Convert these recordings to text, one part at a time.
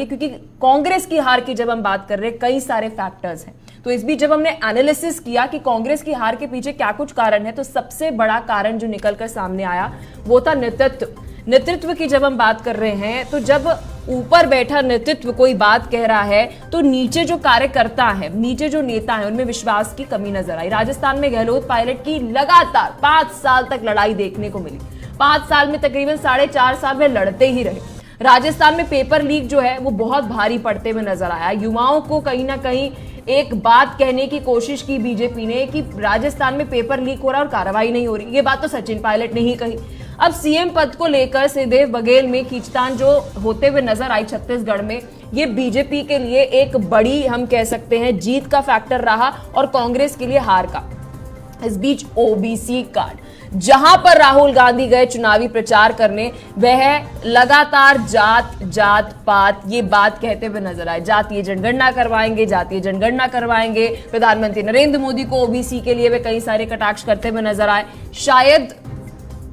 क्योंकि कांग्रेस की हार की जब हम बात कर रहे हैं कई सारे फैक्टर्स हैं। तो इस बीच जब हमने एनालिसिस किया कि कांग्रेस की हार के पीछे क्या कुछ कारण है, तो सबसे बड़ा कारण जो निकलकर सामने आया वो था नेतृत्व की जब हम बात कर रहे हैं, तो जब ऊपर बैठा नेतृत्व कोई बात कह रहा है तो नीचे जो कार्यकर्ता है, नीचे जो नेता है, उनमें विश्वास की कमी नजर आई। राजस्थान में गहलोत पायलट की लगातार 5 साल तक लड़ाई देखने को मिली। 5 साल में तकरीबन 4.5 साल में लड़ते ही रहे। राजस्थान में पेपर लीक जो है वो बहुत भारी पड़ते हुए नजर आया। युवाओं को कहीं ना कहीं एक बात कहने की कोशिश की बीजेपी ने कि राजस्थान में पेपर लीक हो रहा है और कार्रवाई नहीं हो रही। ये बात तो सचिन पायलट ने ही कही। अब सीएम पद को लेकर सिद्धेव बघेल में खींचतान जो होते हुए नजर आई छत्तीसगढ़ में, ये बीजेपी के लिए एक बड़ी, हम कह सकते हैं, जीत का फैक्टर रहा और कांग्रेस के लिए हार का। इस बीच ओबीसी कार्ड, जहां पर राहुल गांधी गए चुनावी प्रचार करने, वह लगातार जात जात पात ये बात कहते हुए नजर आए। जातीय जनगणना करवाएंगे, जातीय जनगणना करवाएंगे। प्रधानमंत्री नरेंद्र मोदी को ओबीसी के लिए वे कई सारे कटाक्ष करते हुए नजर आए। शायद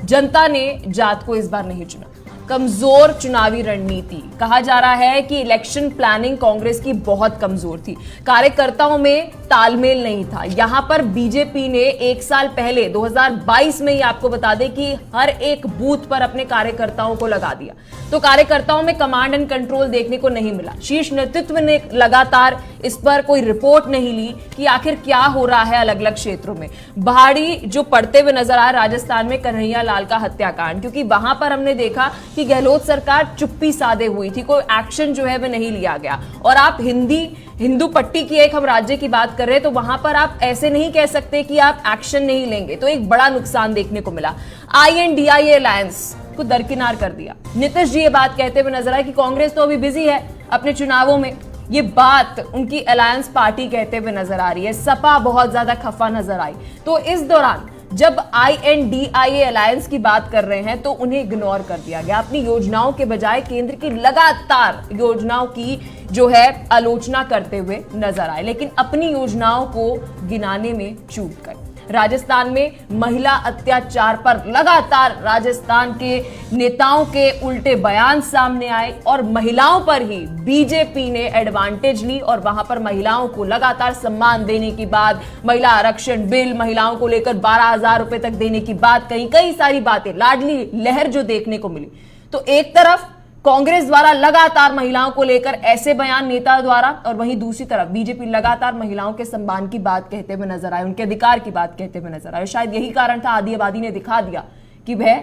जनता ने जात को इस बार नहीं चुना। कमजोर चुनावी रणनीति, कहा जा रहा है कि इलेक्शन प्लानिंग कांग्रेस की बहुत कमजोर थी। कार्यकर्ताओं में तालमेल नहीं था। यहां पर बीजेपी ने 1 साल पहले 2022 में ही आपको बता दें कि हर एक बूथ पर अपने कार्यकर्ताओं को लगा दिया। तो कार्यकर्ताओं में कमांड एंड कंट्रोल देखने को नहीं मिला। शीर्ष नेतृत्व ने लगातार इस पर कोई रिपोर्ट नहीं ली कि आखिर क्या हो रहा है अलग अलग क्षेत्रों में। भारी जो पड़ते हुए नजर आया राजस्थान में कन्हैया लाल का हत्याकांड, क्योंकि वहां पर हमने देखा कि गहलोत सरकार चुप्पी साधे हुई थी, कोई एक्शन जो है वह नहीं लिया गया। और आप हिंदू पट्टी की एक हम राज्य की बात कर रहे हैं, तो वहां पर आप ऐसे नहीं कह सकते कि आप एक्शन नहीं लेंगे। तो एक बड़ा नुकसान देखने को मिला। INDIA अलायंस को दरकिनार कर दिया। नीतीश जी ये बात कहते हुए नजर आए कि कांग्रेस तो अभी बिजी है अपने चुनावों में। ये बात उनकी अलायंस पार्टी कहते हुए नजर आ रही है। सपा बहुत ज्यादा खफा नजर आई। तो इस दौरान जब INDIA अलायंस की बात कर रहे हैं तो उन्हें इग्नोर कर दिया गया। अपनी योजनाओं के बजाय केंद्र की लगातार योजनाओं की जो है आलोचना करते हुए नजर आए, लेकिन अपनी योजनाओं को गिनाने में चूक गए। राजस्थान में महिला अत्याचार पर लगातार राजस्थान के नेताओं के उल्टे बयान सामने आए और महिलाओं पर ही बीजेपी ने एडवांटेज ली और वहां पर महिलाओं को लगातार सम्मान देने की बात, महिला आरक्षण बिल, महिलाओं को लेकर 12,000 रुपए तक देने की बात, कई सारी बातें, लाडली लहर जो देखने को मिली। तो एक तरफ कांग्रेस द्वारा लगातार महिलाओं को लेकर ऐसे बयान नेता द्वारा, और वहीं दूसरी तरफ बीजेपी लगातार महिलाओं के सम्मान की बात कहते हुए नजर आए, उनके अधिकार की बात कहते हुए नजर आए। शायद यही कारण था, आदि आबादी ने दिखा दिया कि वह